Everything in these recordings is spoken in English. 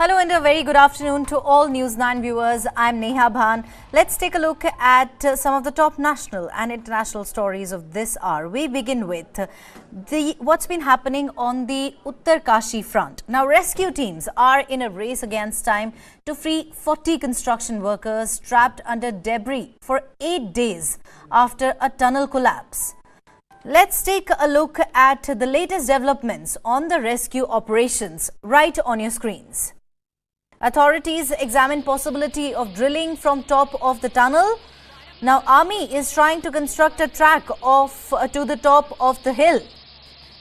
Hello and a very good afternoon to all News 9 viewers. I'm Neha Bhan. Let's take a look at some of the top national and international stories of this hour. We begin with what's been happening on the Uttarkashi front. Now, rescue teams are in a race against time to free 40 construction workers trapped under debris for 8 days after a tunnel collapse. Let's take a look at the latest developments on the rescue operations right on your screens. Authorities examine possibility of drilling from top of the tunnel. Now, Army is trying to construct a track to the top of the hill.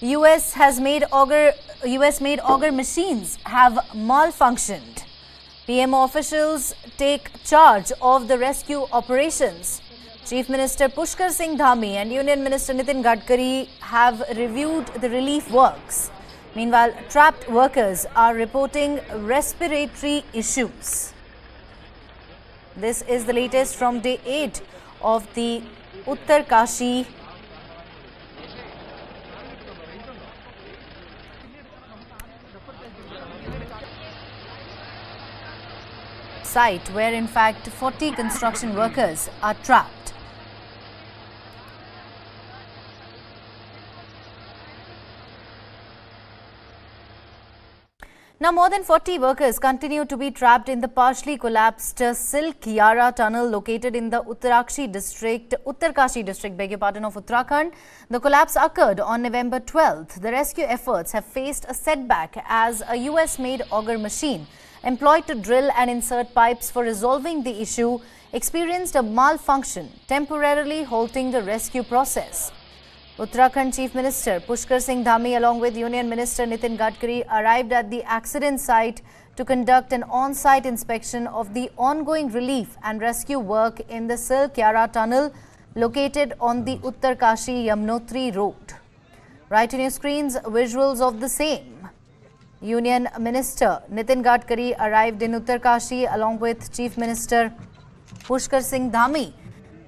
US-made auger machines have malfunctioned. PMO officials take charge of the rescue operations. Chief Minister Pushkar Singh Dhami and Union Minister Nitin Gadkari have reviewed the relief works. Meanwhile, trapped workers are reporting respiratory issues. This is the latest from day 8 of the Uttarkashi site, where in fact 40 construction workers are trapped. Now, more than 40 workers continue to be trapped in the partially collapsed Silk Yara tunnel located in the Uttarkashi district of Uttarakhand. The collapse occurred on November 12th. The rescue efforts have faced a setback as a US-made auger machine employed to drill and insert pipes for resolving the issue experienced a malfunction, temporarily halting the rescue process. Uttarakhand Chief Minister Pushkar Singh Dhami along with Union Minister Nitin Gadkari arrived at the accident site to conduct an on-site inspection of the ongoing relief and rescue work in the Silk Yara tunnel located on the Uttarkashi-Yamunotri road. Right on your screens, visuals of the same. Union Minister Nitin Gadkari arrived in Uttarkashi along with Chief Minister Pushkar Singh Dhami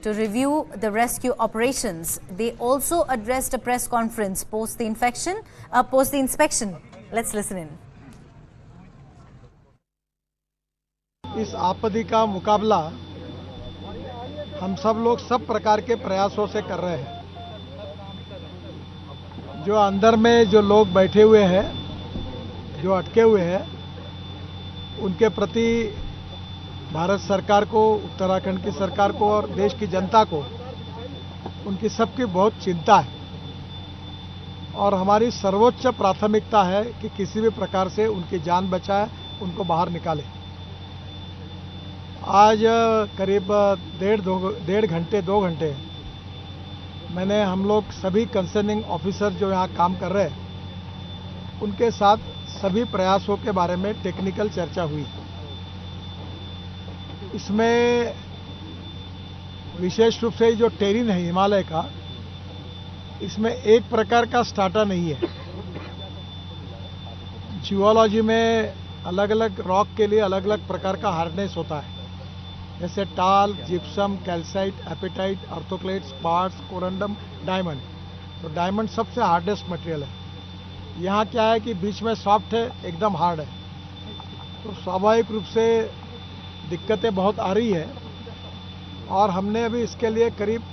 to review the rescue operations. They also addressed a press conference post the inspection. Let's listen in. इस आपदा का मुकाबला हम सब लोग सब प्रकार के प्रयासों से कर रहे हैं। जो अंदर में जो लोग बैठे हुए हैं, जो अटके हुए हैं, उनके प्रति भारत सरकार को, उत्तराखंड की सरकार को और देश की जनता को उनकी सबकी बहुत चिंता है और हमारी सर्वोच्च प्राथमिकता है कि किसी भी प्रकार से उनकी जान बचाए, उनको बाहर निकाले। आज करीब डेढ़ घंटे 2 घंटे मैंने हम लोग सभी कंसर्निंग ऑफिसर जो यहाँ काम कर रहे हैं उनके साथ सभी प्रयासों के बारे में टेक्निकल चर्चा हुई। इसमें विशेष रूप से जो टेरिन है हिमालय का, इसमें एक प्रकार का स्टार्टा नहीं है। जियोलॉजी में अलग अलग रॉक के लिए अलग अलग प्रकार का हार्डनेस होता है, जैसे talc, gypsum, calcite, apatite, orthoclase, spars, corundum, diamond. तो डायमंड सबसे हार्डेस्ट मटेरियल है। यहाँ क्या है कि बीच में सॉफ्ट है, एकदम हार्ड है। तो स्वाभाविक रूप से दिक्कतें बहुत आ रही है और हमने अभी इसके लिए करीब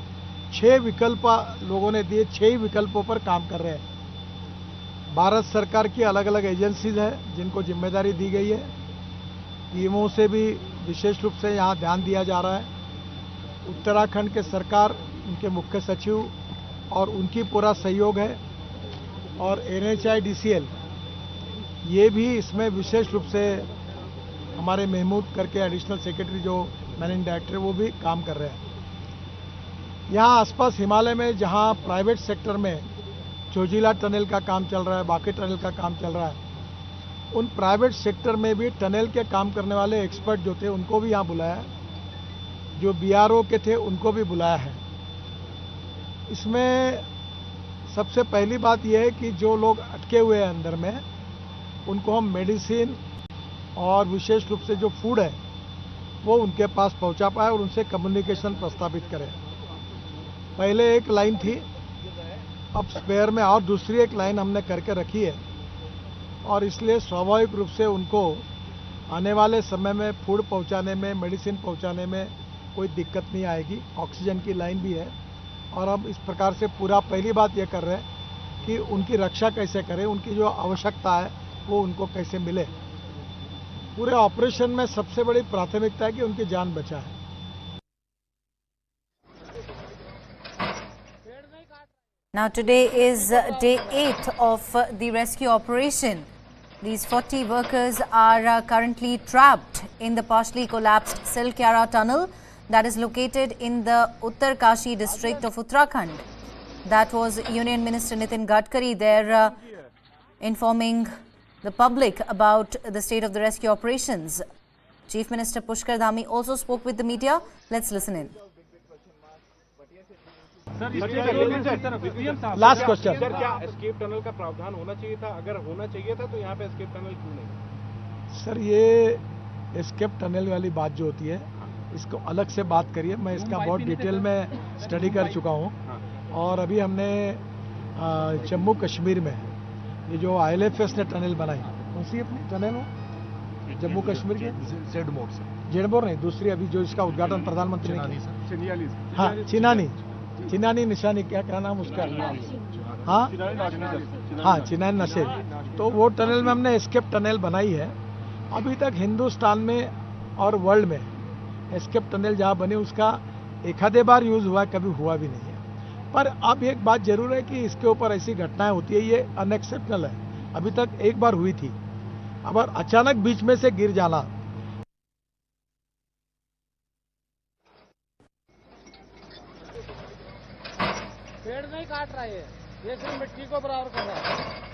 6 विकल्प लोगों ने दिए, 6 विकल्पों पर काम कर रहे हैं। भारत सरकार की अलग अलग एजेंसीज है जिनको जिम्मेदारी दी गई है। पीएमओ से भी विशेष रूप से यहाँ ध्यान दिया जा रहा है। उत्तराखंड के सरकार, उनके मुख्य सचिव और उनकी पूरा सहयोग है और NHIDCL ये भी इसमें विशेष रूप से हमारे महमूद करके एडिशनल सेक्रेटरी जो मैनेजिंग डायरेक्टर वो भी काम कर रहे हैं। यहाँ आसपास हिमालय में जहाँ प्राइवेट सेक्टर में चोजिला टनल का काम चल रहा है, बाकी टनल का काम चल रहा है, उन प्राइवेट सेक्टर में भी टनल के काम करने वाले एक्सपर्ट जो थे उनको भी यहाँ बुलाया, जो BRO के थे उनको भी बुलाया है। इसमें सबसे पहली बात यह है कि जो लोग अटके हुए हैं अंदर में, उनको हम मेडिसिन और विशेष रूप से जो फूड है वो उनके पास पहुंचा पाए और उनसे कम्युनिकेशन प्रस्तावित करें। पहले एक लाइन थी, अब स्पेयर में और दूसरी एक लाइन हमने करके रखी है और इसलिए स्वाभाविक रूप से उनको आने वाले समय में फूड पहुंचाने में, मेडिसिन पहुंचाने में कोई दिक्कत नहीं आएगी। ऑक्सीजन की लाइन भी है और हम इस प्रकार से पूरा पहली बात ये कर रहे हैं कि उनकी रक्षा कैसे करें, उनकी जो आवश्यकता है वो उनको कैसे मिले। पूरे ऑपरेशन में सबसे बड़ी प्राथमिकता है कि उनकी जान बचाए। Now today is day 8 of the rescue operation. These 40 workers are currently trapped in the partially collapsed Silkyara tunnel that is located in the Uttarkashi district of Uttarakhand. That was Union Minister Nitin Gadkari there informing the public about the state of the rescue operations. Chief Minister Pushkar Dhami also spoke with the media. Let's listen in. Last question sir, क्या escape tunnel का प्रावधान होना चाहिए था? अगर होना चाहिए था तो यहाँ पे एस्केप टनल क्यों नहीं? सर, ये एस्केप टनल वाली बात जो होती है इसको अलग से बात करिए। मैं इसका बहुत डिटेल में स्टडी कर चुका हूँ और अभी हमने जम्मू कश्मीर में ये जो ILFS ने टनल बनाई, कौन सी अपनी टनल हो जम्मू कश्मीर के जेडमोर नहीं, दूसरी अभी जो इसका उद्घाटन प्रधानमंत्री ने किया। हाँ, चिनानी निशानी, क्या नाम उसका? हाँ, चिनानी नशे। तो वो टनल में हमने एस्केप टनल बनाई है। अभी तक हिंदुस्तान में और वर्ल्ड में एस्केप टनल जहाँ बने उसका एक आधे बार यूज हुआ, कभी हुआ भी नहीं है। पर अब एक बात जरूर है कि इसके ऊपर ऐसी घटनाएं होती है, ये अनएक्सेप्टेबल है। अभी तक एक बार हुई थी, अब अचानक बीच में से गिर जाना। पेड़ नहीं काट रहा है, ये सिर्फ मिट्टी को बराबर कर रहा है।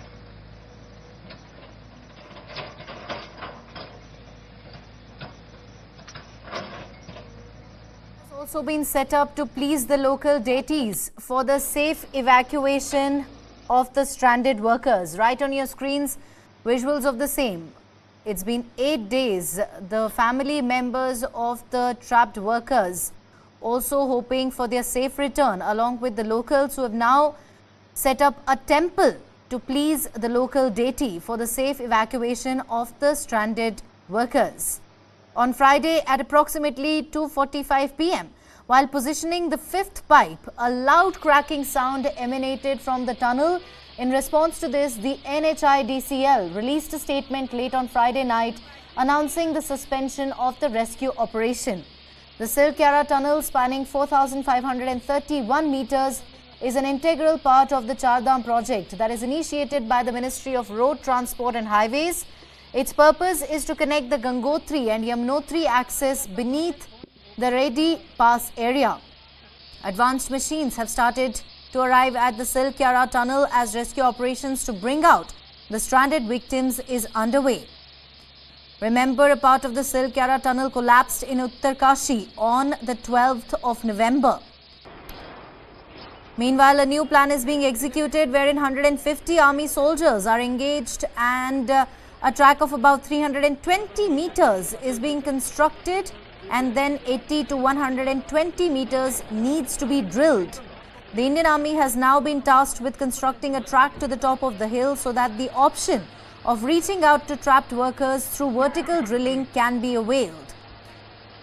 Also been set up to please the local deities for the safe evacuation of the stranded workers. Right on your screens, visuals of the same. It's been 8 days. The family members of the trapped workers also hoping for their safe return, along with the locals who have now set up a temple to please the local deity for the safe evacuation of the stranded workers. On Friday at approximately 2:45 p.m. while positioning the fifth pipe, a loud cracking sound emanated from the tunnel. In response to this, the NHIDCL released a statement late on Friday night announcing the suspension of the rescue operation. The Silkyara tunnel, spanning 4,531 meters, is an integral part of the Chardham project that is initiated by the Ministry of Road Transport and Highways. Its purpose is to connect the Gangotri and Yamunotri axis beneath the Reddy Pass area. Advanced machines have started to arrive at the Silkyara tunnel as rescue operations to bring out the stranded victims is underway. Remember, a part of the Silkyara tunnel collapsed in Uttarkashi on the 12th of November. Meanwhile, a new plan is being executed wherein 150 army soldiers are engaged and a track of about 320 meters is being constructed, and then 80 to 120 meters needs to be drilled. The Indian Army has now been tasked with constructing a track to the top of the hill so that the option of reaching out to trapped workers through vertical drilling can be availed.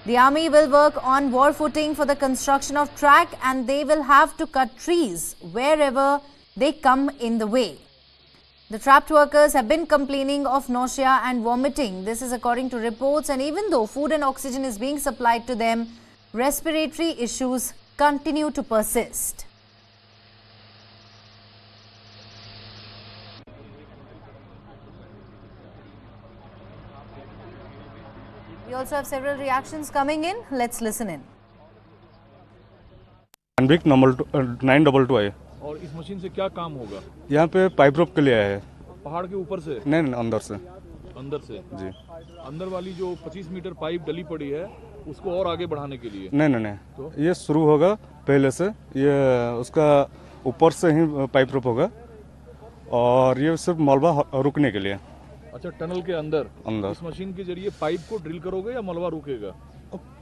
The Army will work on war footing for the construction of track, and they will have to cut trees wherever they come in the way. The trapped workers have been complaining of nausea and vomiting. This is according to reports, and even though food and oxygen is being supplied to them, respiratory issues continue to persist. We also have several reactions coming in. Let's listen in. अनविक number 922 है। और इस machine से क्या काम होगा? यहाँ पे पाइप रोप के लिए आया है। पहाड़ के ऊपर से? नहीं, अंदर से। अंदर से जी। अंदर वाली जो 25 मीटर पाइप डली पड़ी है उसको और आगे बढ़ाने के लिए? नहीं तो ये शुरू होगा पहले से, ये उसका ऊपर से ही पाइप रोप होगा और ये सिर्फ मलबा रुकने के लिए। अच्छा, टनल के अंदर इस मशीन के जरिए पाइप को ड्रिल करोगे या मलबा रुकेगा?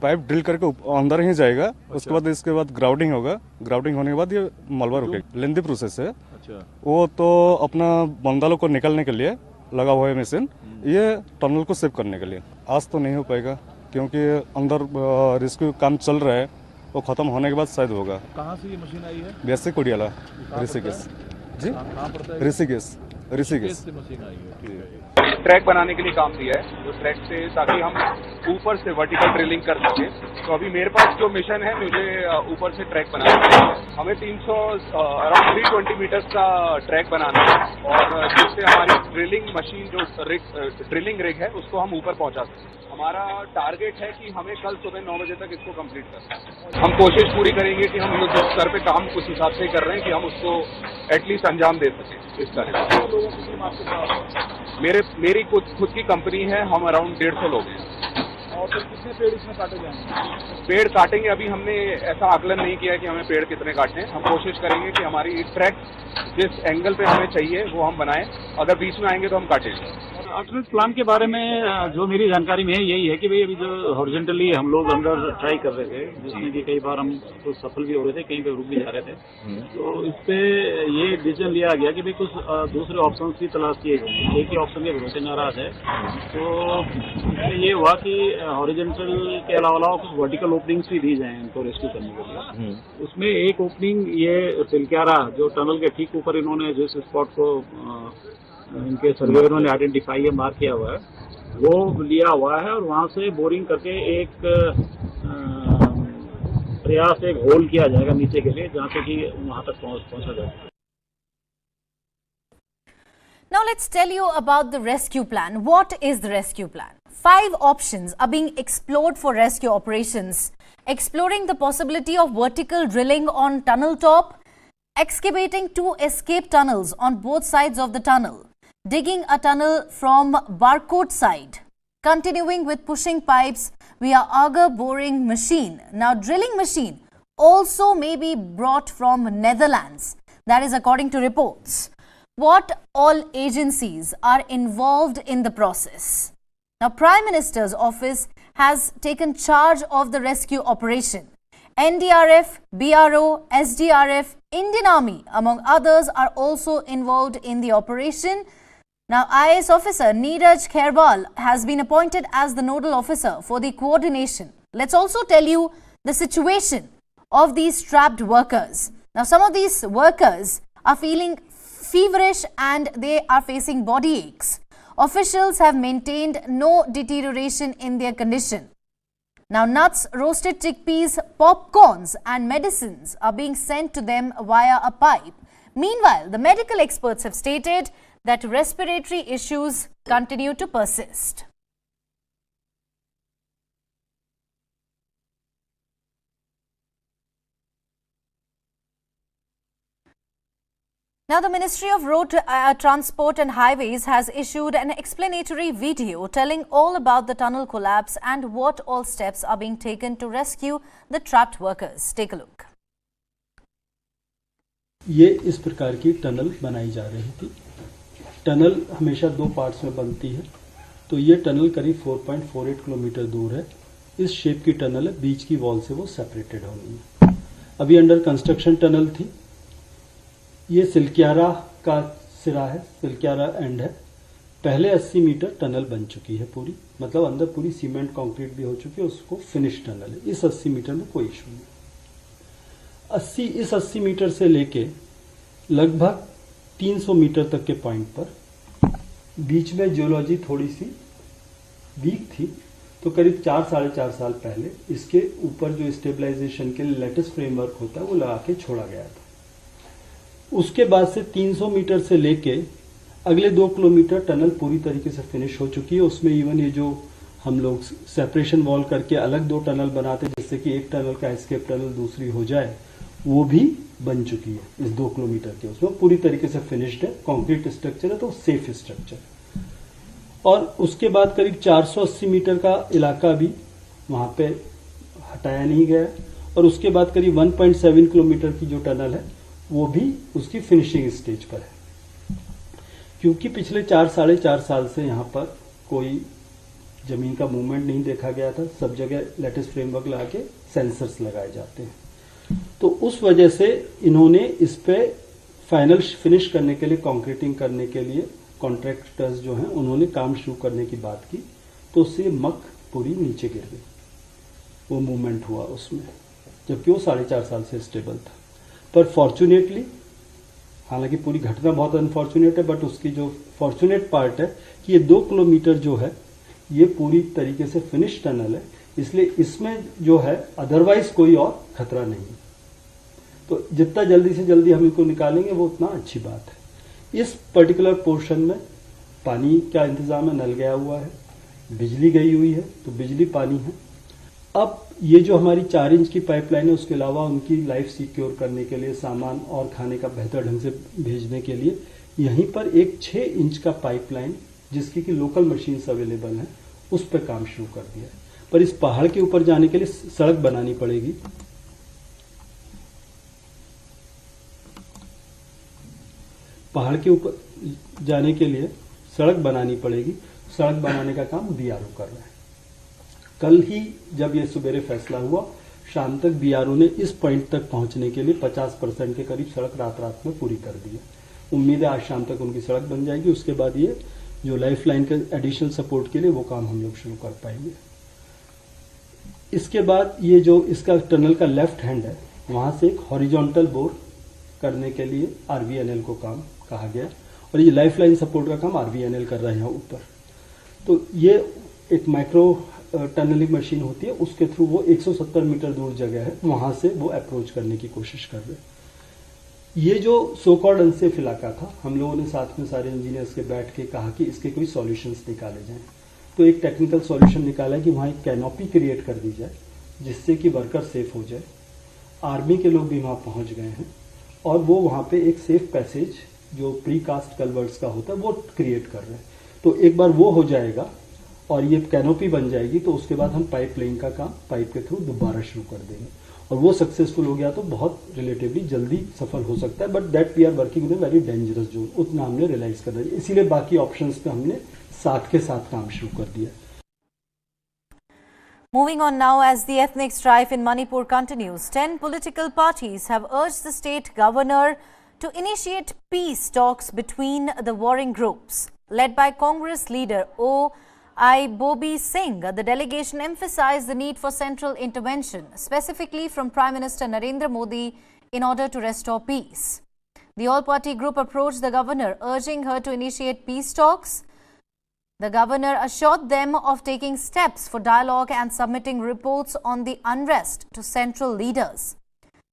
पाइप ड्रिल करके अंदर ही जाएगा। अच्छा। उसके बाद ग्राउंडिंग होगा, ग्राउंडिंग होने के बाद ये मलबा रुकेगा। लेंथी प्रोसेस है। अच्छा। वो तो अपना बंदालों को निकालने के लिए लगा हुआ है मशीन, ये टनल को सेव करने के लिए। आज तो नहीं हो पाएगा क्योंकि अंदर रेस्क्यू काम चल रहा है, वो खत्म होने के बाद शायद होगा। कहाँ से ये मशीन आई है? बेसिक कोडियाला, ऋषिकेश। जी, कहाँ पड़ता है? ऋषिकेश से मशीन आई है। ट्रैक बनाने के लिए काम दिया है, जो ट्रैक से ताकि हम ऊपर से वर्टिकल ड्रिलिंग कर सके। तो अभी मेरे पास जो मिशन है, मुझे ऊपर से ट्रैक बनाना है। हमें 300 अराउंड 320 मीटर्स का ट्रैक बनाना है और जिससे हमारी ड्रिलिंग मशीन जो ड्रिलिंग रिग है उसको हम ऊपर पहुंचा सकें। हमारा टारगेट है कि हमें कल सुबह 9 बजे तक इसको कंप्लीट करना है। हम कोशिश पूरी करेंगे कि हम जो स्तर पे काम उस हिसाब से कर रहे हैं कि हम उसको एटलीस्ट अंजाम दे सकें। इस तरह मेरी खुद की कंपनी है, हम अराउंड 150 लोग हैं। और फिर कितने पेड़ इसमें काटे जाएंगे? पेड़ काटेंगे, अभी हमने ऐसा आकलन नहीं किया है कि हमें पेड़ कितने काटने हैं। हम कोशिश करेंगे कि हमारी ट्रैक जिस एंगल पे हमें चाहिए वो हम बनाएं, अगर बीच में आएंगे तो हम काटेंगे। अल्टरनेट प्लान के बारे में जो मेरी जानकारी में है यही है कि भाई अभी जो हॉरिजॉन्टली हम लोग अंदर ट्राई कर रहे थे, जिसमें कि कई बार हम तो सफल भी हो रहे थे, कहीं पे रुक भी जा रहे थे, तो इस पे ये डिसीजन लिया गया कि भाई कुछ दूसरे ऑप्शन की तलाश किए गए। एक ही ऑप्शन के भरोसे नाराज है, तो इसमें ये हुआ कि हॉरिजॉन्टल के अलावा कुछ वर्टिकल ओपनिंग्स भी दी जाए इनको रेस्क्यू करने के लिए। उसमें एक ओपनिंग ये तिलक्यारा, जो टनल के ठीक ऊपर इन्होंने जिस स्पॉट को इनके सर्वेयरों ने आइडेंटिफाई या मार्क किया हुआ है, वो लिया हुआ है और वहां से बोरिंग करके एक प्रयास, एक होल किया जाएगा नीचे के लिए, जहां से कि वहां तक पहुंचा जाएगा। Now let's tell you about the rescue plan. What is the rescue plan? 5 options are being explored for rescue operations. Exploring the possibility of vertical drilling on tunnel top, excavating 2 escape tunnels on both sides of the tunnel, digging a tunnel from barcode side, continuing with pushing pipes via auger boring machine. Now drilling machine also may be brought from Netherlands. That is according to reports. What all agencies are involved in the process? Now Prime Minister's office has taken charge of the rescue operation. NDRF, BRO, SDRF, Indian Army among others are also involved in the operation. Now, IAS officer Neeraj Khairwal has been appointed as the nodal officer for the coordination. Let's also tell you the situation of these trapped workers. Now, some of these workers are feeling feverish and they are facing body aches. Officials have maintained no deterioration in their condition. Now, nuts, roasted chickpeas, popcorns and medicines are being sent to them via a pipe. Meanwhile, the medical experts have stated that respiratory issues continue to persist. Now, the Ministry of Road Transport and Highways has issued an explanatory video telling all about the tunnel collapse and what all steps are being taken to rescue the trapped workers. Take a look. ये इस प्रकार की tunnel बनाई जा रही थी। Tunnel हमेशा 2 parts में बनती है, तो ये टनल करीब 4.48 किलोमीटर दूर है। इस शेप की टनल है, बीच की वॉल से वो सेपरेटेड होनी है। अभी अंडर कंस्ट्रक्शन टनल थी। ये सिलक्यारा का सिरा है, सिलक्यारा एंड है। पहले 80 मीटर टनल बन चुकी है पूरी, मतलब अंदर पूरी सीमेंट कंक्रीट भी हो चुकी है, उसको फिनिश टनल है। इस 80 मीटर में कोई इशू नहीं। इस 80 मीटर से लेके लगभग 300 मीटर तक के पॉइंट पर बीच में जियोलॉजी थोड़ी सी वीक थी, तो करीब 4-4.5 साल पहले इसके ऊपर जो स्टेबलाइजेशन के लिए लेटेस्ट फ्रेमवर्क होता है वो लगा के छोड़ा गया था। उसके बाद से 300 मीटर से लेके अगले 2 किलोमीटर टनल पूरी तरीके से फिनिश हो चुकी है। उसमें इवन ये जो हम लोग सेपरेशन वॉल करके अलग 2 टनल बनाते जिससे कि एक टनल का एस्केप टनल दूसरी हो जाए, वो भी बन चुकी है इस 2 किलोमीटर के। उसमें पूरी तरीके से फिनिश्ड है, कंक्रीट स्ट्रक्चर है, तो सेफ स्ट्रक्चर। और उसके बाद करीब 480 मीटर का इलाका भी वहां पे हटाया नहीं गया। और उसके बाद करीब 1.7 किलोमीटर की जो टनल है वो भी उसकी फिनिशिंग स्टेज पर है, क्योंकि पिछले 4-4.5 साल से यहां पर कोई जमीन का मूवमेंट नहीं देखा गया था। सब जगह लेटेस्ट फ्रेमवर्क लगा के सेंसर्स लगाए जाते हैं, तो उस वजह से इन्होंने इस पे फाइनल फिनिश करने के लिए, कंक्रीटिंग करने के लिए कॉन्ट्रैक्टर्स जो हैं उन्होंने काम शुरू करने की बात की। तो उससे मक पूरी नीचे गिर गई, वो मूवमेंट हुआ उसमें, जबकि वो 4.5 साल से स्टेबल था। पर फॉर्चुनेटली, हालांकि पूरी घटना बहुत अनफॉर्चुनेट है, बट उसकी जो फॉर्चुनेट पार्ट है कि ये 2 किलोमीटर जो है ये पूरी तरीके से फिनिश टनल है, इसलिए इसमें जो है अदरवाइज कोई और खतरा नहीं। तो जितना जल्दी से जल्दी हम इनको निकालेंगे वो उतना अच्छी बात है। इस पर्टिकुलर पोर्शन में पानी का इंतजाम है, नल गया हुआ है, बिजली गई हुई है, तो बिजली पानी है। अब ये जो हमारी 4 इंच की पाइपलाइन है, उसके अलावा उनकी लाइफ सिक्योर करने के लिए, सामान और खाने का बेहतर ढंग से भेजने के लिए यहीं पर एक 6 इंच का पाइपलाइन, जिसकी कि लोकल मशीन्स अवेलेबल हैं, उस पर काम शुरू कर दिया है। पर इस पहाड़ के ऊपर जाने के लिए सड़क बनानी पड़ेगी। पहाड़ के ऊपर जाने के लिए सड़क बनानी पड़ेगी। सड़क बनाने का काम बीआरओ कर रहा है। कल ही जब ये सुबेरे फैसला हुआ, शाम तक बीआरओ ने इस पॉइंट तक पहुंचने के लिए 50% के करीब सड़क रात में पूरी कर दी है। उम्मीद है आज शाम तक उनकी सड़क बन जाएगी। उसके बाद ये जो लाइफ लाइन के एडिशनल सपोर्ट के लिए वो काम हम लोग शुरू कर पाएंगे। इसके बाद ये जो इसका टनल का लेफ्ट हैंड है, वहां से एक हॉरिजॉन्टल बोर करने के लिए आरवीएनएल को काम कहा गया, और ये लाइफ लाइन सपोर्ट का काम आरवीएनएल कर रहा है यहाँ ऊपर। तो ये एक माइक्रो टनलिंग मशीन होती है, उसके थ्रू वो 170 मीटर दूर जगह है, वहां से वो अप्रोच करने की कोशिश कर रहे हैं। ये जो सो कॉल्ड अनसेफ इलाका था, हम लोगों ने साथ में सारे इंजीनियर्स के बैठ के कहा कि इसके कोई सॉल्यूशंस निकाले जाएं। तो एक टेक्निकल सॉल्यूशन निकाला है कि वहां एक कैनोपी क्रिएट कर दी जाए, जिससे कि वर्कर सेफ हो जाए। आर्मी के लोग भी वहां पहुंच गए हैं, और वो वहां पे एक सेफ पैसेज जो प्रीकास्ट कल्वर्ट्स का होता है वो क्रिएट कर रहे हैं। तो एक बार वो हो जाएगा और ये कैनोपी बन जाएगी, तो उसके बाद हम पाइप लाइन का काम पाइप के थ्रू दोबारा शुरू कर देंगे, और वो सक्सेसफुल हो गया तो बहुत रिलेटिवली जल्दी सफल हो सकता है। But that we are working in a very dangerous zone, उतना हमने रियलाइज करना है, इसीलिए बाकी ऑप्शंस पे हमने साथ के साथ काम शुरू कर दिया। Moving on now, as the ethnic strife in Manipur continues, 10 political parties have urged the state governor to initiate peace talks between the warring groups. Led by Congress leader O.I. Bobi Singh, the delegation emphasized the need for central intervention, specifically from Prime Minister Narendra Modi, in order to restore peace. The all-party group approached the governor, urging her to initiate peace talks. The governor assured them of taking steps for dialogue and submitting reports on the unrest to central leaders.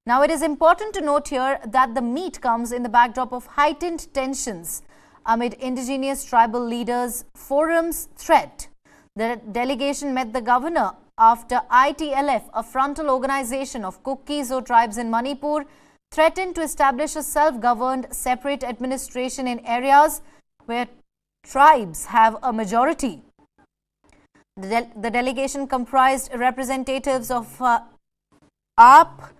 Now, it is important to note here that the meet comes in the backdrop of heightened tensions amid indigenous tribal leaders' forum's threat. The delegation met the governor after ITLF, a frontal organization of Kuki-Zo tribes in Manipur, threatened to establish a self-governed separate administration in areas where tribes have a majority. The delegation comprised representatives of AAP,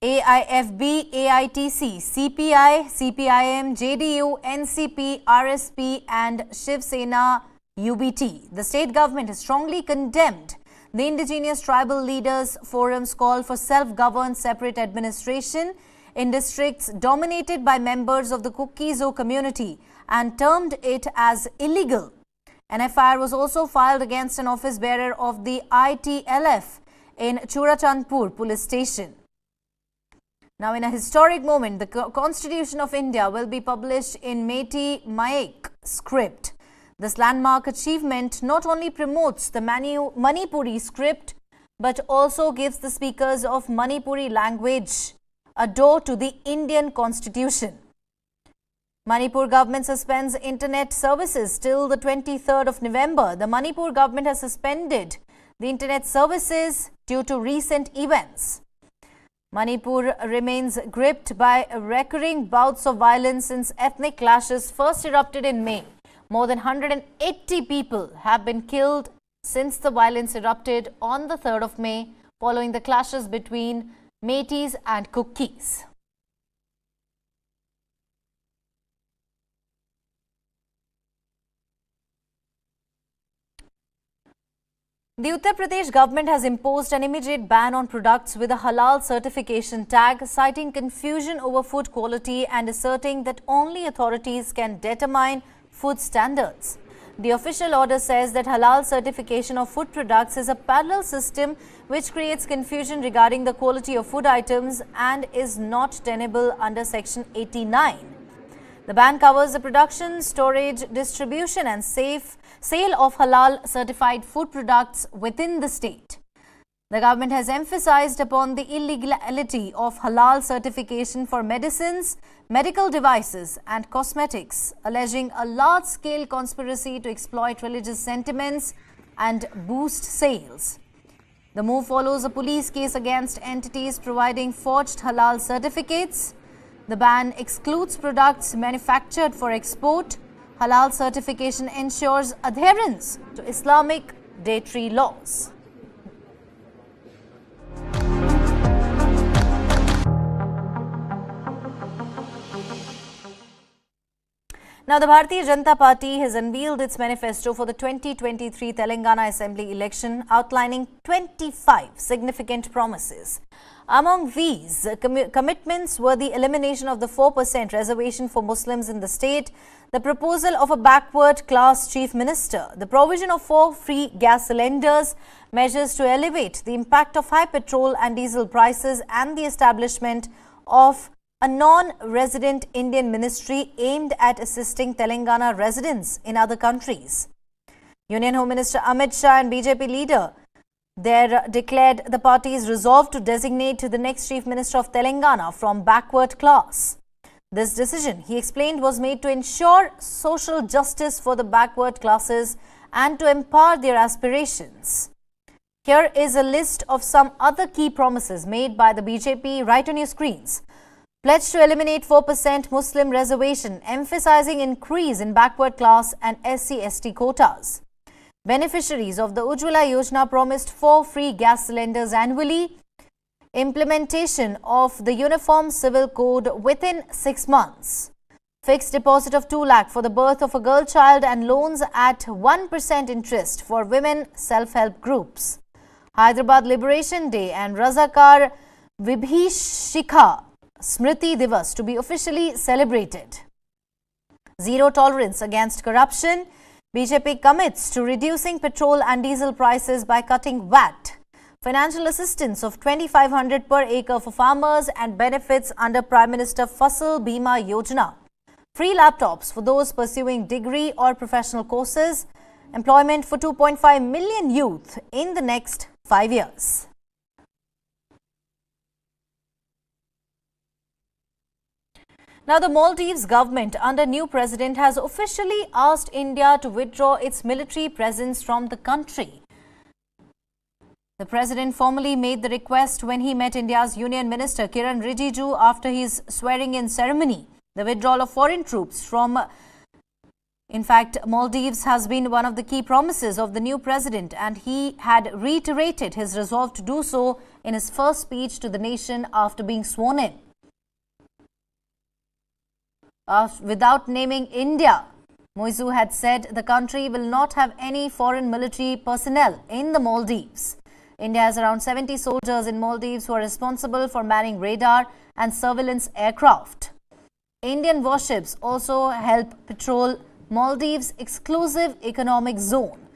AIFB, AITC, CPI, CPIM, JDU, NCP, RSP and Shiv Sena UBT. The state government has strongly condemned the indigenous tribal leaders forum's call for self-governed separate administration in districts dominated by members of the Kuki-Zo community and termed it as illegal. An FIR was also filed against an office bearer of the ITLF in Churachandpur police station. Now, in a historic moment, the Constitution of India will be published in Meitei Maik script. This landmark achievement not only promotes the Manipuri script, but also gives the speakers of Manipuri language a door to the Indian Constitution. Manipur government suspends internet services till the 23rd of November. The Manipur government has suspended the internet services due to recent events. Manipur remains gripped by recurring bouts of violence since ethnic clashes first erupted in May. More than 180 people have been killed since the violence erupted on the 3rd of May following the clashes between Meiteis and Kukis. The Uttar Pradesh government has imposed an immediate ban on products with a Halal certification tag, citing confusion over food quality and asserting that only authorities can determine food standards. The official order says that halal certification of food products is a parallel system which creates confusion regarding the quality of food items and is not tenable under Section 89. The ban covers the production, storage, distribution and sale of halal certified food products within the state. The government has emphasized upon the illegality of halal certification for medicines, medical devices and cosmetics, alleging a large-scale conspiracy to exploit religious sentiments and boost sales. The move follows a police case against entities providing forged halal certificates. The ban excludes products manufactured for export. Halal certification ensures adherence to Islamic dietary laws. Now, the Bharatiya Janata Party has unveiled its manifesto for the 2023 Telangana Assembly election, outlining 25 significant promises. Among these commitments were the elimination of the 4% reservation for Muslims in the state, the proposal of a backward class chief minister, the provision of 4 free gas cylinders, measures to elevate the impact of high petrol and diesel prices, and the establishment of a non-resident Indian ministry aimed at assisting Telangana residents in other countries. Union Home Minister Amit Shah and BJP leader there declared the party's resolve to designate the next Chief Minister of Telangana from backward class. This decision, he explained, was made to ensure social justice for the backward classes and to empower their aspirations. Here is a list of some other key promises made by the BJP right on your screens. Pledge to eliminate 4% Muslim reservation, emphasizing increase in backward class and SC/ST quotas. Beneficiaries of the Ujjwala Yojana promised 4 free gas cylinders annually. Implementation of the Uniform Civil Code within 6 months. Fixed deposit of 2 lakh for the birth of a girl child and loans at 1% interest for women self-help groups. Hyderabad Liberation Day and Razakar Vibhishika Smriti Divas to be officially celebrated. Zero tolerance against corruption. BJP commits to reducing petrol and diesel prices by cutting VAT. Financial assistance of 2,500 per acre for farmers and benefits under Prime Minister Fasal Bima Yojana. Free laptops for those pursuing degree or professional courses. Employment for 2.5 million youth in the next 5 years. Now, the Maldives government under new president has officially asked India to withdraw its military presence from the country. The president formally made the request when he met India's Union Minister Kiran Rijiju after his swearing-in ceremony. The withdrawal of foreign troops from, in fact, Maldives has been one of the key promises of the new president, and he had reiterated his resolve to do so in his first speech to the nation after being sworn in. Without naming India, Muizu had said the country will not have any foreign military personnel in the Maldives. India has around 70 soldiers in Maldives who are responsible for manning radar and surveillance aircraft. Indian warships also help patrol Maldives' exclusive economic zone.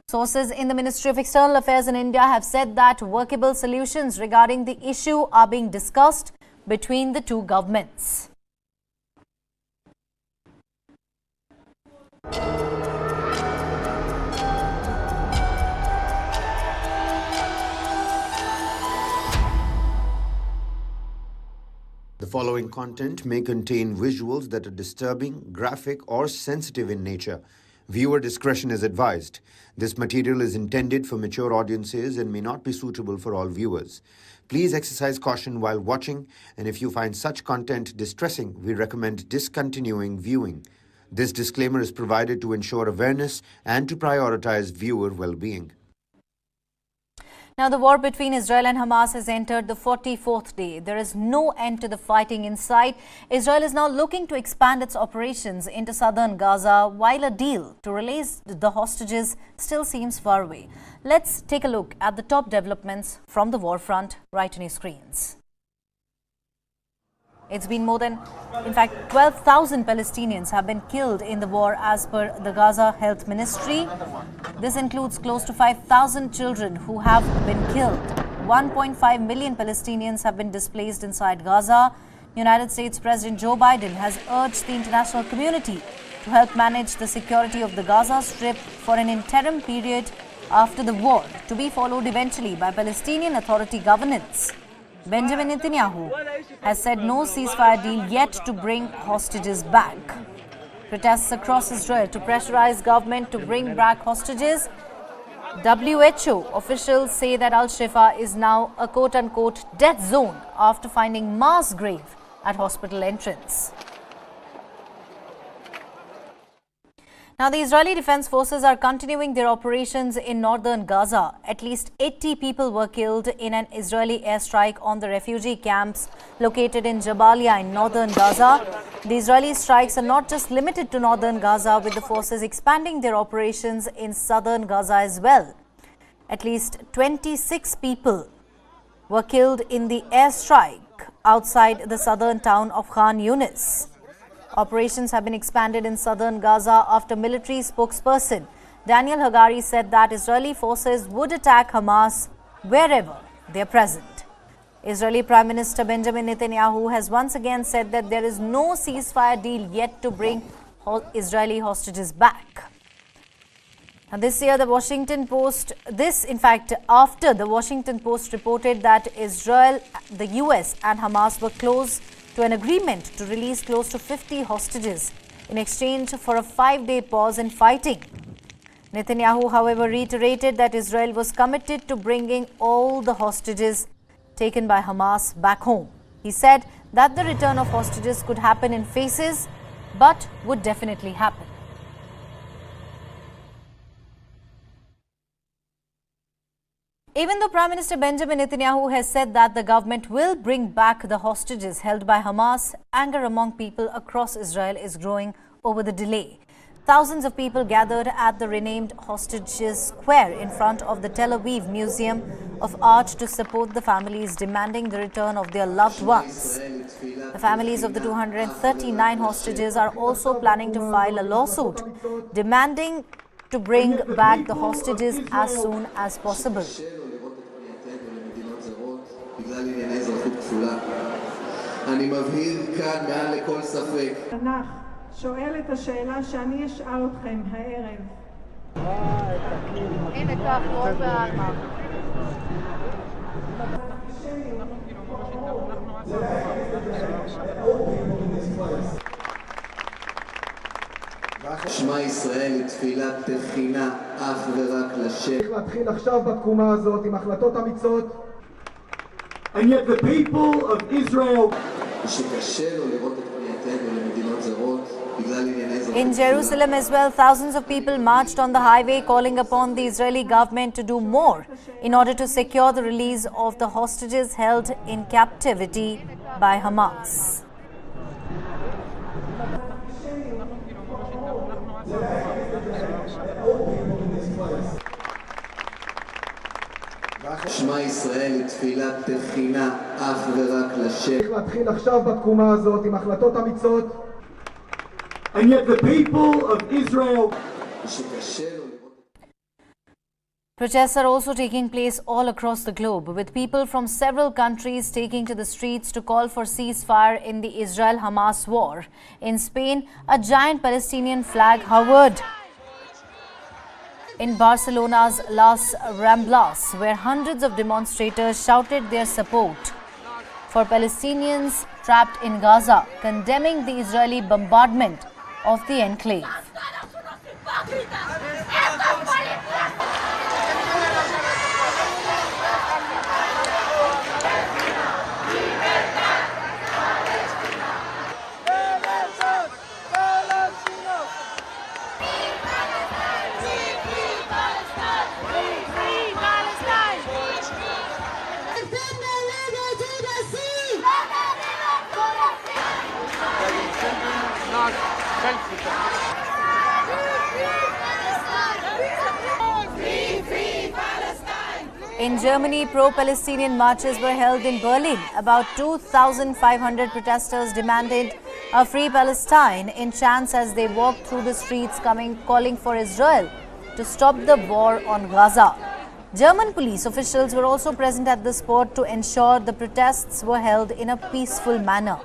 Sources in the Ministry of External Affairs in India have said that workable solutions regarding the issue are being discussed between the two governments. The following content may contain visuals that are disturbing, graphic, or sensitive in nature. Viewer discretion is advised. This material is intended for mature audiences and may not be suitable for all viewers. Please exercise caution while watching, and if you find such content distressing, we recommend discontinuing viewing. This disclaimer is provided to ensure awareness and to prioritize viewer well-being. Now, the war between Israel and Hamas has entered the 44th day. There is no end to the fighting in sight. Israel is now looking to expand its operations into southern Gaza, while a deal to release the hostages still seems far away. Let's take a look at the top developments from the war front right on your screens. It's been more than, in fact, 12,000 Palestinians have been killed in the war as per the Gaza Health Ministry. This includes close to 5,000 children who have been killed. 1.5 million Palestinians have been displaced inside Gaza. United States President Joe Biden has urged the international community to help manage the security of the Gaza Strip for an interim period after the war, to be followed eventually by Palestinian Authority governance. Benjamin Netanyahu has said no ceasefire deal yet to bring hostages back. Protests across Israel to pressurize government to bring back hostages. WHO officials say that Al-Shifa is now a quote-unquote death zone after finding mass grave at hospital entrance. Now, the Israeli Defense Forces are continuing their operations in northern Gaza. At least 80 people were killed in an Israeli airstrike on the refugee camps located in Jabalia in northern Gaza. The Israeli strikes are not just limited to northern Gaza, with the forces expanding their operations in southern Gaza as well. At least 26 people were killed in the airstrike outside the southern town of Khan Yunis. Operations have been expanded in southern Gaza after military spokesperson Daniel Hagari said that Israeli forces would attack Hamas wherever they are present. Israeli Prime Minister Benjamin Netanyahu has once again said that there is no ceasefire deal yet to bring Israeli hostages back. Now, this year, after the Washington Post reported that Israel, the US and Hamas were close to an agreement to release close to 50 hostages in exchange for a 5-day pause in fighting. Netanyahu, however, reiterated that Israel was committed to bringing all the hostages taken by Hamas back home. He said that the return of hostages could happen in phases, but would definitely happen. Even though Prime Minister Benjamin Netanyahu has said that the government will bring back the hostages held by Hamas, anger among people across Israel is growing over the delay. Thousands of people gathered at the renamed Hostages Square in front of the Tel Aviv Museum of Art to support the families demanding the return of their loved ones. The families of the 239 hostages are also planning to file a lawsuit demanding to bring back the hostages as soon as possible. אני מבהיר כאן מעל לכל ספק. שואל את השאלה שאני אשאל אתכם הערב. הנה כך, רוב בעלמא. שמע ישראל היא תפילת תחינה אך ורק לשם. צריך להתחיל עכשיו בתקומה הזאת עם החלטות אמיצות. And yet the people of Israel שקשה לו לראות את פנייתנו למדינות זרות. In Jerusalem as well, thousands of people marched on the highway calling upon the Israeli government to do more in order to secure the release of the hostages held in captivity by Hamas. שמע ישראל היא תפילת תחינה אך ורק לשם. צריך להתחיל עכשיו בתקומה הזאת עם החלטות אמיצות. And yet the people of Israel. Protests are also taking place all across the globe, with people from several countries taking to the streets to call for ceasefire in the Israel-Hamas war. In Spain, a giant Palestinian flag hovered in Barcelona's Las Ramblas, where hundreds of demonstrators shouted their support for Palestinians trapped in Gaza, condemning the Israeli bombardment of the enclave. In Germany, pro-Palestinian marches were held in Berlin. About 2,500 protesters demanded a free Palestine in chants as they walked through the streets calling for Israel to stop the war on Gaza. German police officials were also present at the spot to ensure the protests were held in a peaceful manner.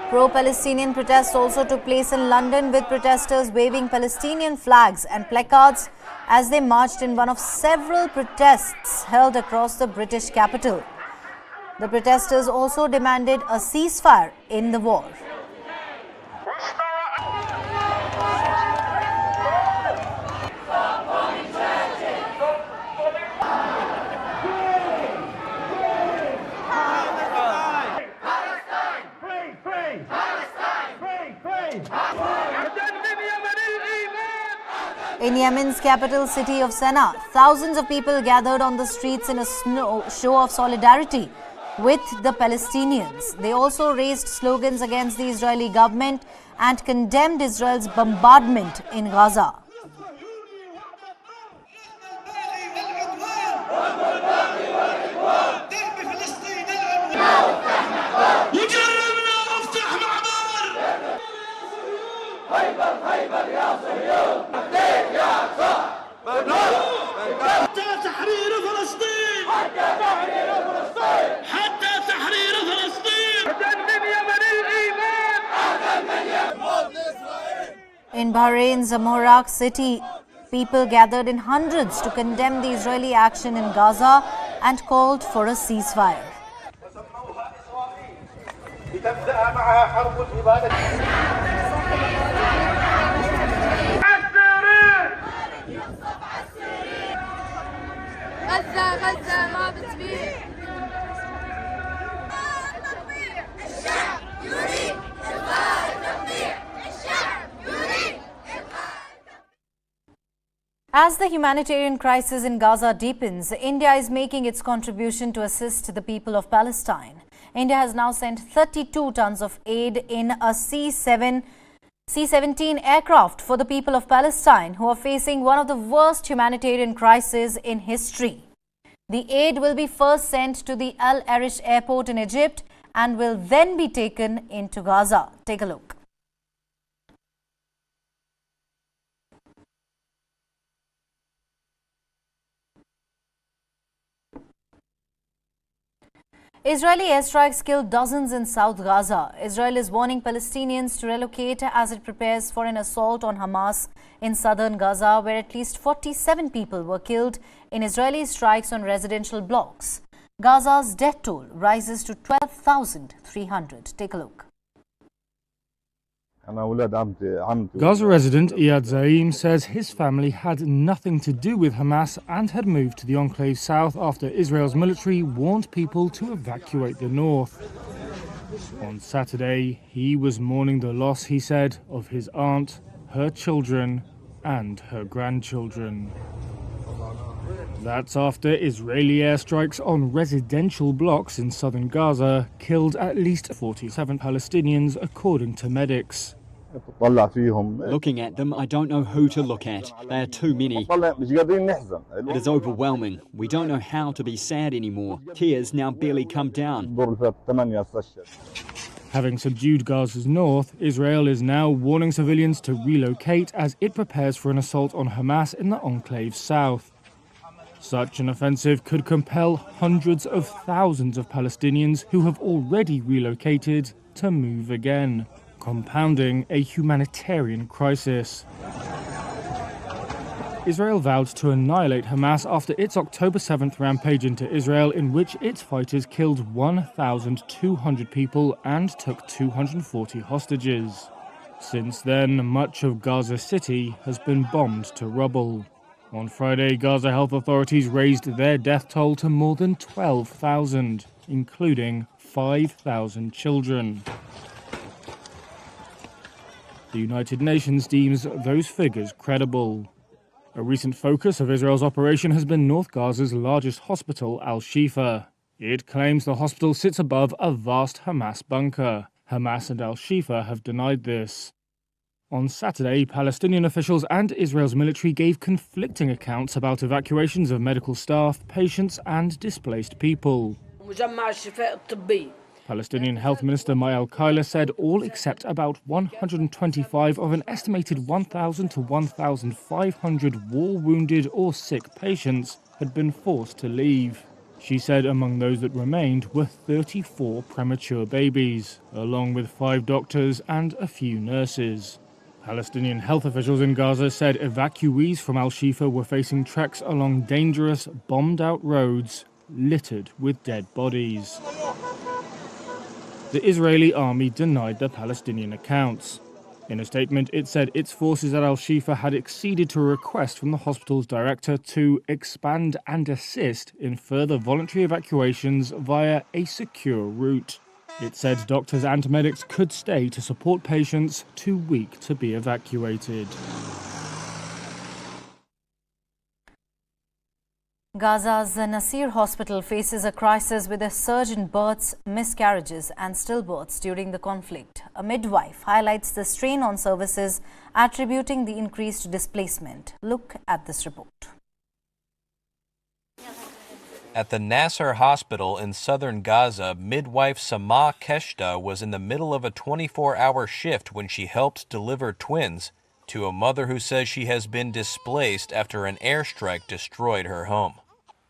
Pro-Palestinian protests also took place in London, with protesters waving Palestinian flags and placards as they marched in one of several protests held across the British capital. The protesters also demanded a ceasefire in the war. In Yemen's capital city of Sana'a, thousands of people gathered on the streets in a show of solidarity with the Palestinians. They also raised slogans against the Israeli government and condemned Israel's bombardment in Gaza. In Bahrain's Zamorak city, people gathered in hundreds to condemn the Israeli action in Gaza and called for a ceasefire. As the humanitarian crisis in Gaza deepens, India is making its contribution to assist the people of Palestine. India has now sent 32 tons of aid in a C-17 aircraft for the people of Palestine, who are facing one of the worst humanitarian crises in history. The aid will be first sent to the Al Arish airport in Egypt and will then be taken into Gaza. Take a look. Israeli airstrikes killed dozens in South Gaza. Israel is warning Palestinians to relocate as it prepares for an assault on Hamas in southern Gaza, where at least 47 people were killed in Israeli strikes on residential blocks. Gaza's death toll rises to 12,300. Take a look. Gaza resident Iyad Zaim says his family had nothing to do with Hamas and had moved to the enclave south after Israel's military warned people to evacuate the north. On Saturday, he was mourning the loss, he said, of his aunt, her children and her grandchildren. That's after Israeli airstrikes on residential blocks in southern Gaza killed at least 47 Palestinians, according to medics. Looking at them, I don't know who to look at. They are too many. It is overwhelming. We don't know how to be sad anymore. Tears now barely come down. Having subdued Gaza's north, Israel is now warning civilians to relocate as it prepares for an assault on Hamas in the enclave's south. Such an offensive could compel hundreds of thousands of Palestinians who have already relocated to move again, compounding a humanitarian crisis. Israel vowed to annihilate Hamas after its October 7th rampage into Israel, in which its fighters killed 1,200 people and took 240 hostages. Since then, much of Gaza City has been bombed to rubble. On Friday, Gaza health authorities raised their death toll to more than 12,000, including 5,000 children. The United Nations deems those figures credible. A recent focus of Israel's operation has been North Gaza's largest hospital, Al-Shifa. It claims the hospital sits above a vast Hamas bunker. Hamas and Al-Shifa have denied this. On Saturday, Palestinian officials and Israel's military gave conflicting accounts about evacuations of medical staff, patients and displaced people. Palestinian Health Minister Mael Kaila said all except about 125 of an estimated 1,000 to 1,500 war-wounded or sick patients had been forced to leave. She said among those that remained were 34 premature babies, along with 5 doctors and a few nurses. Palestinian health officials in Gaza said evacuees from Al-Shifa were facing treks along dangerous, bombed-out roads littered with dead bodies. The Israeli army denied the Palestinian accounts. In a statement, it said its forces at Al-Shifa had acceded to a request from the hospital's director to expand and assist in further voluntary evacuations via a secure route. It said doctors and medics could stay to support patients too weak to be evacuated. Gaza's Nasir Hospital faces a crisis with a surge in births, miscarriages and stillbirths during the conflict. A midwife highlights the strain on services, attributing the increased displacement. Look at this report. At the Nasser Hospital in southern Gaza, midwife Sama Keshta was in the middle of a 24-hour shift when she helped deliver twins to a mother who says she has been displaced after an airstrike destroyed her home.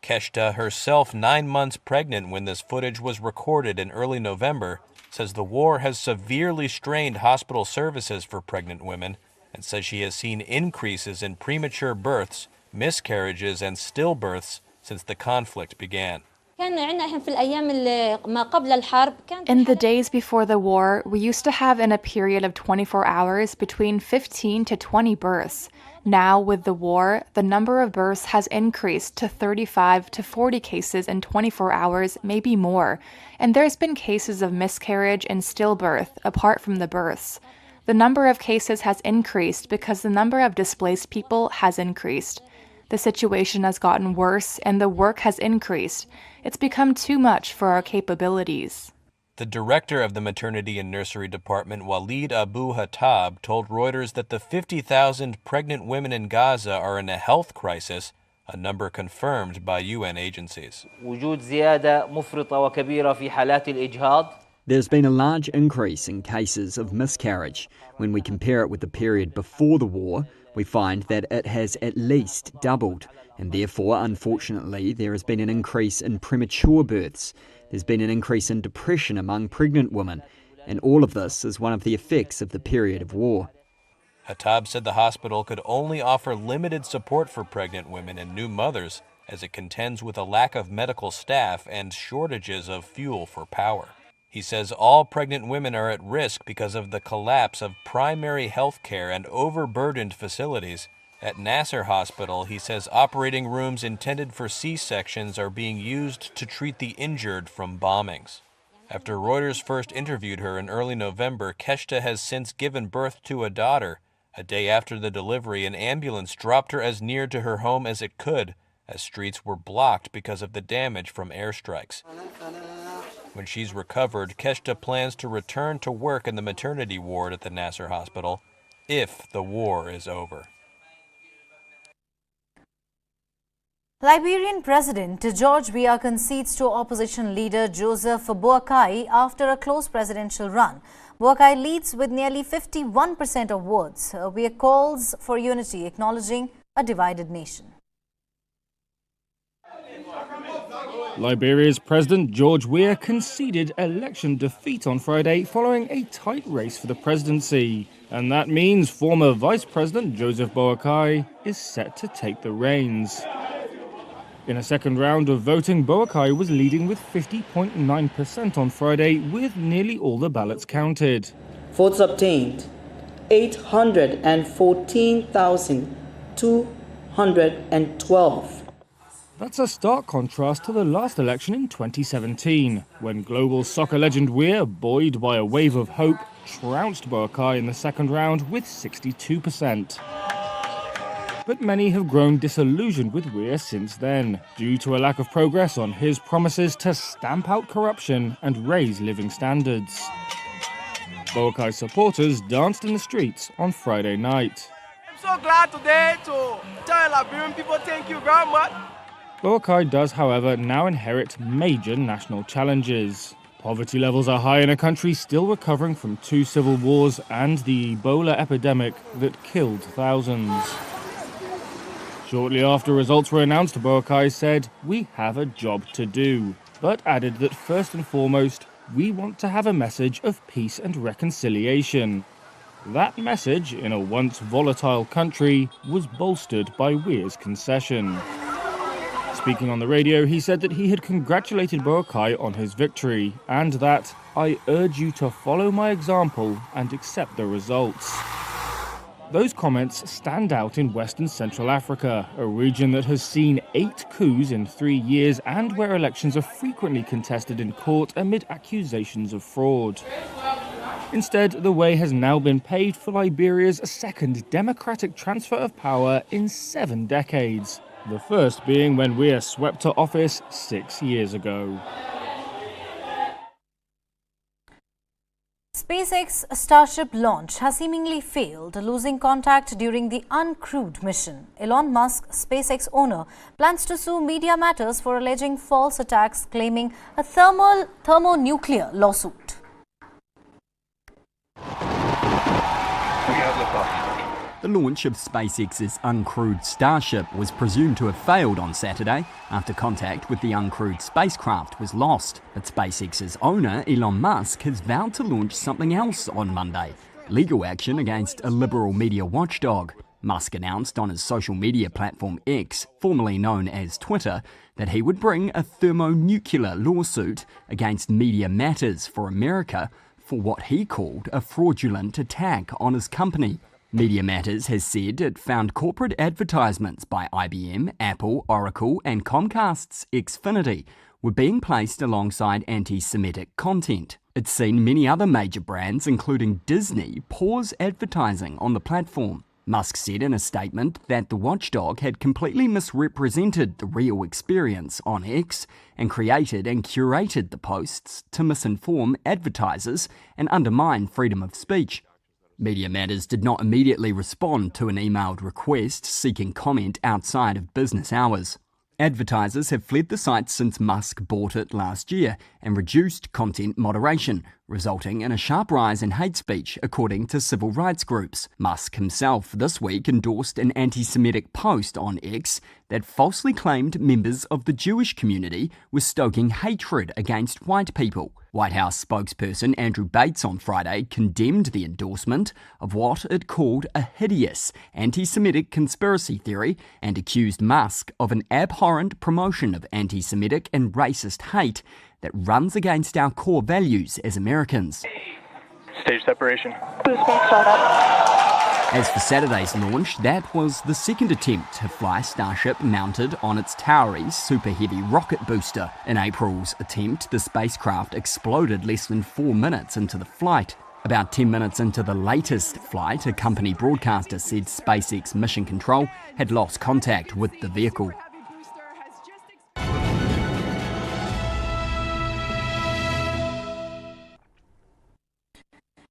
Keshta, herself 9 months pregnant when this footage was recorded in early November, says the war has severely strained hospital services for pregnant women and says she has seen increases in premature births, miscarriages, and stillbirths since the conflict began. In the days before the war, we used to have in a period of 24 hours between 15 to 20 births. Now, with the war, the number of births has increased to 35 to 40 cases in 24 hours, maybe more. And there's been cases of miscarriage and stillbirth, apart from the births. The number of cases has increased because the number of displaced people has increased. The situation has gotten worse and the work has increased. It's become too much for our capabilities. The director of the Maternity and Nursery Department, Walid Abu Hattab, told Reuters that the 50,000 pregnant women in Gaza are in a health crisis, a number confirmed by UN agencies. There's been a large increase in cases of miscarriage. When we compare it with the period before the war, we find that it has at least doubled, and therefore, unfortunately, there has been an increase in premature births. There's been an increase in depression among pregnant women, and all of this is one of the effects of the period of war. Hattab said the hospital could only offer limited support for pregnant women and new mothers as it contends with a lack of medical staff and shortages of fuel for power. He says all pregnant women are at risk because of the collapse of primary health care and overburdened facilities. At Nasser Hospital, he says operating rooms intended for C-sections are being used to treat the injured from bombings. After Reuters first interviewed her in early November, Keshta has since given birth to a daughter. A day after the delivery, an ambulance dropped her as near to her home as it could, as streets were blocked because of the damage from airstrikes. When she's recovered, Keshta plans to return to work in the maternity ward at the Nasser Hospital if the war is over. Liberian President George Weah concedes to opposition leader Joseph Boakai after a close presidential run. Boakai leads with nearly 51% of votes. Weah calls for unity, acknowledging a divided nation. Liberia's President George Weah conceded election defeat on Friday following a tight race for the presidency. And that means former Vice President Joseph Boakai is set to take the reins. In a second round of voting, Boakai was leading with 50.9% on Friday, with nearly all the ballots counted. Votes obtained, 814,212. That's a stark contrast to the last election in 2017, when global soccer legend Weah, buoyed by a wave of hope, trounced Boracay in the second round with 62%. But many have grown disillusioned with Weir since then, due to a lack of progress on his promises to stamp out corruption and raise living standards. Boracay supporters danced in the streets on Friday night. I'm so glad today to tell Liberian people thank you very much. Boracay does, however, now inherit major national challenges. Poverty levels are high in a country still recovering from 2 civil wars and the Ebola epidemic that killed thousands. Shortly after results were announced, Boracay said, "We have a job to do," but added that first and foremost, we want to have a message of peace and reconciliation. That message, in a once volatile country, was bolstered by Weir's concession. Speaking on the radio, he said that he had congratulated Boracay on his victory, and that, "I urge you to follow my example and accept the results." Those comments stand out in Western Central Africa, a region that has seen 8 coups in 3 years and where elections are frequently contested in court amid accusations of fraud. Instead, the way has now been paved for Liberia's second democratic transfer of power in 7 decades, the first being when Weir swept to office 6 years ago. SpaceX Starship launch has seemingly failed, losing contact during the uncrewed mission. Elon Musk, SpaceX owner, plans to sue Media Matters for alleging false attacks, claiming a thermonuclear lawsuit. The launch of SpaceX's uncrewed Starship was presumed to have failed on Saturday after contact with the uncrewed spacecraft was lost. But SpaceX's owner, Elon Musk, has vowed to launch something else on Monday, legal action against a liberal media watchdog. Musk announced on his social media platform X, formerly known as Twitter, that he would bring a thermonuclear lawsuit against Media Matters for America for what he called a fraudulent attack on his company. Media Matters has said it found corporate advertisements by IBM, Apple, Oracle and Comcast's Xfinity were being placed alongside anti-Semitic content. It's seen many other major brands, including Disney, pause advertising on the platform. Musk said in a statement that the watchdog had completely misrepresented the real experience on X and created and curated the posts to misinform advertisers and undermine freedom of speech. Media Matters did not immediately respond to an emailed request seeking comment outside of business hours. Advertisers have fled the site since Musk bought it last year and reduced content moderation, resulting in a sharp rise in hate speech, according to civil rights groups. Musk himself this week endorsed an anti-Semitic post on X that falsely claimed members of the Jewish community were stoking hatred against white people. White House spokesperson Andrew Bates on Friday condemned the endorsement of what it called a hideous anti-Semitic conspiracy theory and accused Musk of an abhorrent promotion of anti-Semitic and racist hate that runs against our core values as Americans. Stage separation. As for Saturday's launch, that was the second attempt to fly Starship mounted on its Tauri Super Heavy rocket booster. In April's attempt, the spacecraft exploded less than 4 minutes into the flight. About 10 minutes into the latest flight, a company broadcaster said SpaceX Mission Control had lost contact with the vehicle.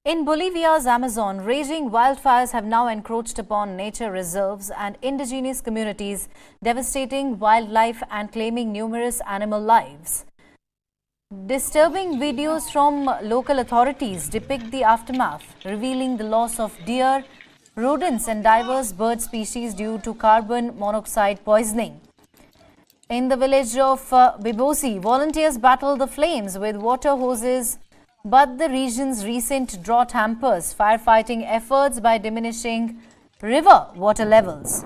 In Bolivia's Amazon, raging wildfires have now encroached upon nature reserves and indigenous communities, devastating wildlife and claiming numerous animal lives. Disturbing videos from local authorities depict the aftermath, revealing the loss of deer, rodents and diverse bird species due to carbon monoxide poisoning. In the village of Bibosi, volunteers battle the flames with water hoses, but the region's recent drought hampers firefighting efforts by diminishing river water levels.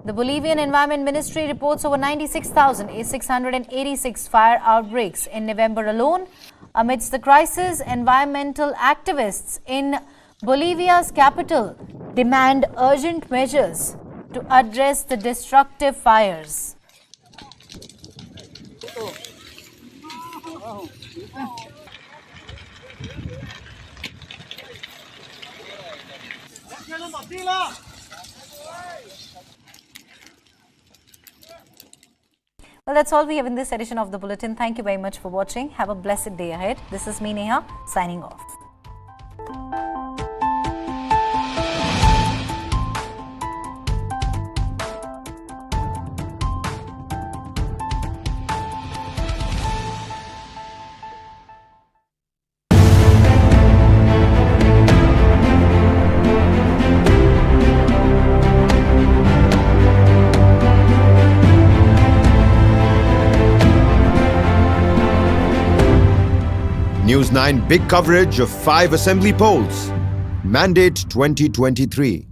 The Bolivian Environment Ministry reports over 96,686 fire outbreaks in November alone. Amidst the crisis, environmental activists in Bolivia's capital demand urgent measures to address the destructive fires. Well, that's all we have in this edition of the Bulletin. Thank you very much for watching. Have a blessed day ahead. This is me, Neha, signing off. News 9 big coverage of 5 assembly polls. Mandate 2023.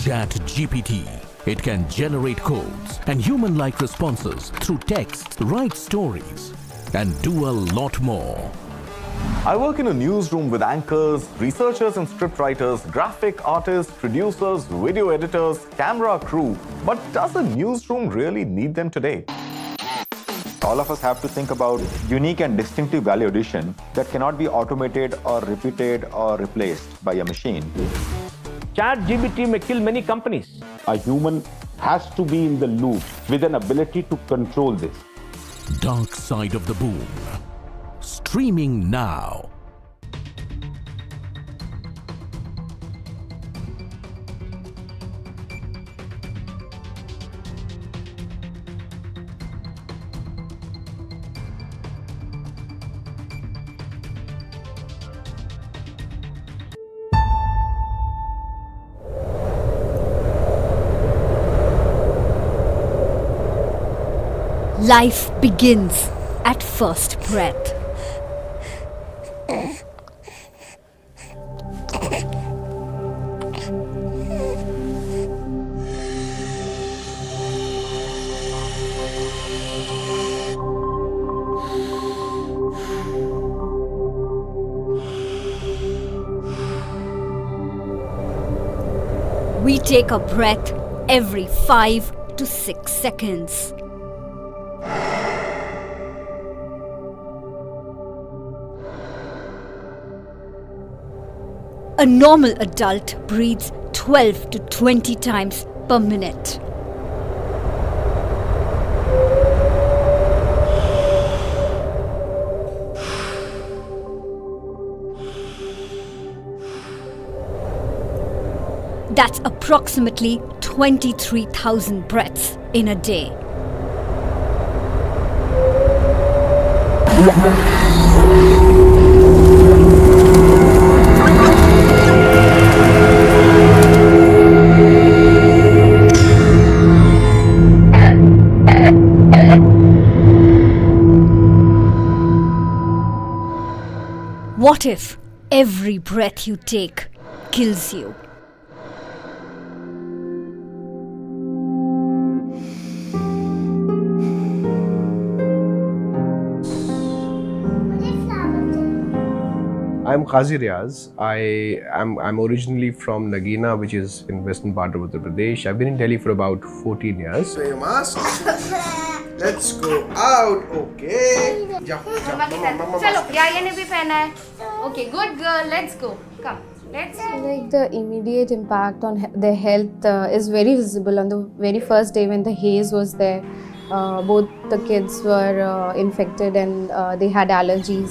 ChatGPT. It can generate codes and human-like responses through text, write stories, and do a lot more. I work in a newsroom with anchors, researchers and scriptwriters, graphic artists, producers, video editors, camera crew. But does a newsroom really need them today? All of us have to think about unique and distinctive value addition that cannot be automated or repeated or replaced by a machine. ChatGPT may kill many companies. A human has to be in the loop with an ability to control this. Dark Side of the Boom. Streaming now. Life begins at first breath. We take a breath every 5 to 6 seconds. A normal adult breathes 12 to 20 times per minute. That's approximately 23,000 breaths in a day. What if every breath you take kills you? I'm Qazi Riaz. I'm originally from Nagina, which is in western part of Uttar Pradesh. I've been in Delhi for about 14 years. Wear your mask. Let's go out. Okay. चलो याया ने भी पहना है. Okay, good girl. Let's go. Come. Let's go. Like the immediate impact on their health is very visible on the very first day when the haze was there. Both the kids were infected and they had allergies.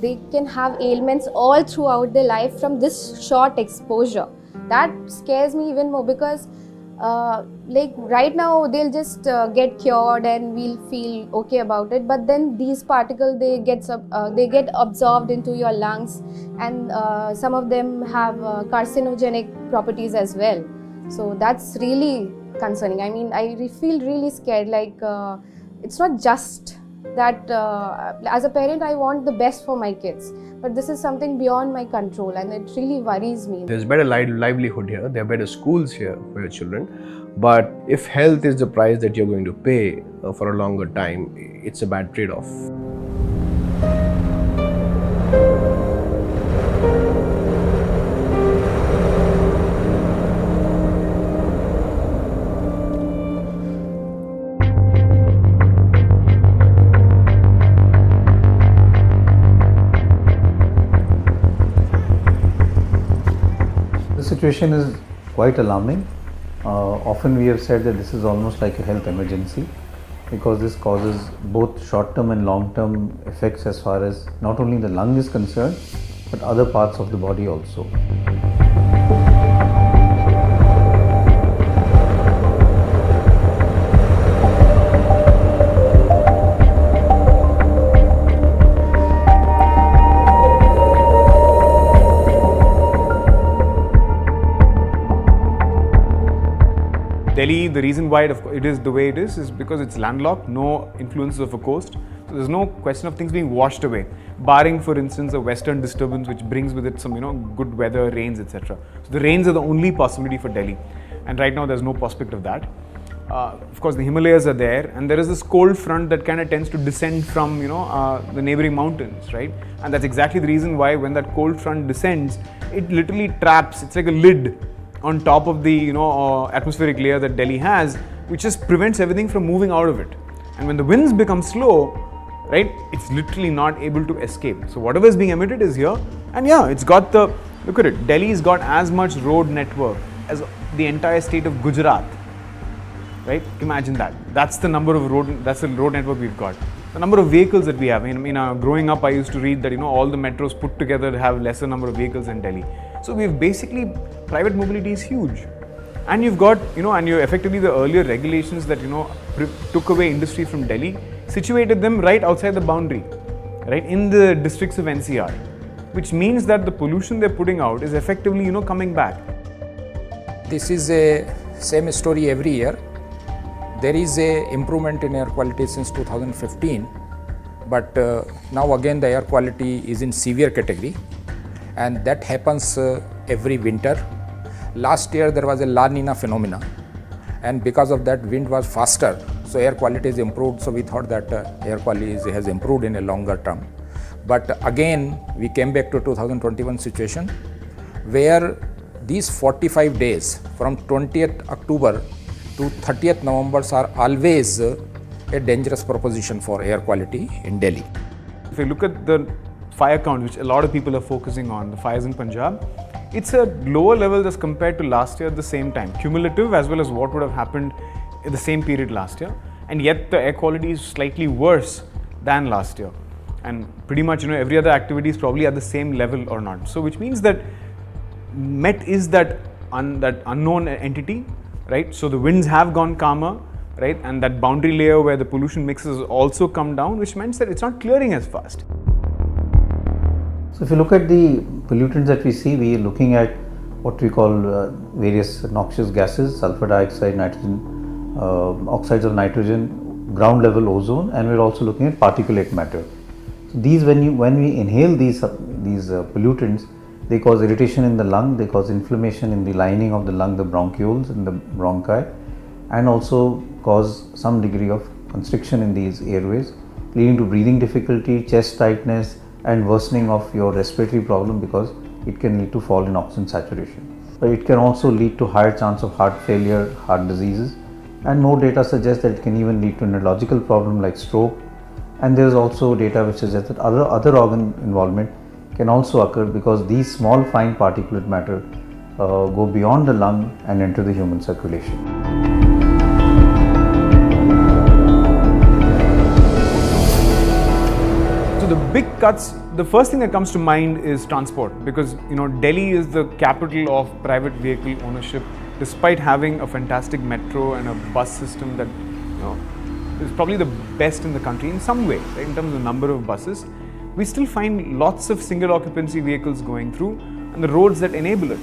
They can have ailments all throughout their life from this short exposure. That scares me even more because like right now they'll just get cured and we'll feel okay about it, but then these particles they get absorbed into your lungs, and some of them have carcinogenic properties as well. So that's really concerning. I mean, I feel really scared. Like it's not just that as a parent I want the best for my kids, but this is something beyond my control and it really worries me. There's better livelihood here, there are better schools here for your children, but if health is the price that you're going to pay for a longer time, it's a bad trade-off. situation is quite alarming. Often we have said that this is almost like a health emergency, because this causes both short-term and long-term effects as far as not only the lung is concerned, but other parts of the body also. Delhi, the reason why it is the way it is because it's landlocked, no influences of a coast. So there's no question of things being washed away, barring, for instance, a western disturbance which brings with it some, good weather, rains, etc. So the rains are the only possibility for Delhi, and right now there's no prospect of that. Of course, the Himalayas are there, and there is this cold front that kind of tends to descend from, the neighboring mountains, right? And that's exactly the reason why when that cold front descends, it literally traps. It's like a lid on top of the atmospheric layer that Delhi has, which just prevents everything from moving out of it. And when the winds become slow, right, it's literally not able to escape. So whatever is being emitted is here, and yeah, it's got the, look at it, Delhi's got as much road network as the entire state of Gujarat, right? Imagine that. That's the number of that's the road network we've got. The number of vehicles that we have. Growing up, I used to read that all the metros put together have lesser number of vehicles in Delhi. So we've basically, private mobility is huge. And you've got, and you effectively the earlier regulations that, took away industry from Delhi, situated them right outside the boundary, right, in the districts of NCR, which means that the pollution they're putting out is effectively, coming back. This is a same story every year. There is a improvement in air quality since 2015, but now again the air quality is in severe category, and that happens every winter. Last year there was a La Nina phenomena, and because of that wind was faster, so air quality is improved. So we thought that air quality has improved in a longer term. But again we came back to 2021 situation where these 45 days from 20th October to 30th November are always a dangerous proposition for air quality in Delhi. If you look at the fire count, which a lot of people are focusing on, the fires in Punjab, it's a lower level as compared to last year at the same time, cumulative as well as what would have happened in the same period last year, and yet the air quality is slightly worse than last year, and pretty much every other activity is probably at the same level or not. So which means that Met is that unknown entity, right? So the winds have gone calmer, right, and that boundary layer where the pollution mixes also come down, which means that it's not clearing as fast. So if you look at the pollutants that we see, we are looking at what we call various noxious gases, sulfur dioxide, nitrogen, oxides of nitrogen, ground level ozone, and we're also looking at particulate matter. So these, when we inhale these pollutants, they cause irritation in the lung, they cause inflammation in the lining of the lung, the bronchioles and the bronchi, and also cause some degree of constriction in these airways, leading to breathing difficulty, chest tightness, and worsening of your respiratory problem, because it can lead to fall in oxygen saturation. But it can also lead to higher chance of heart failure, heart diseases, and more data suggests that it can even lead to neurological problem like stroke. And there is also data which suggests that other organ involvement can also occur, because these small fine particulate matter go beyond the lung and enter the human circulation. So the big cuts, the first thing that comes to mind is transport, because Delhi is the capital of private vehicle ownership, despite having a fantastic metro and a bus system that is probably the best in the country in some way, right, in terms of the number of buses. We still find lots of single occupancy vehicles going through and the roads that enable it.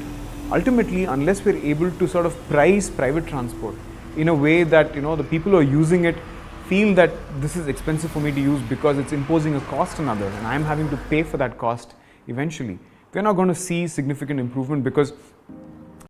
Ultimately, unless we're able to sort of price private transport in a way that the people who are using it feel that this is expensive for me to use because it's imposing a cost on others and I'm having to pay for that cost eventually, we're not going to see significant improvement, because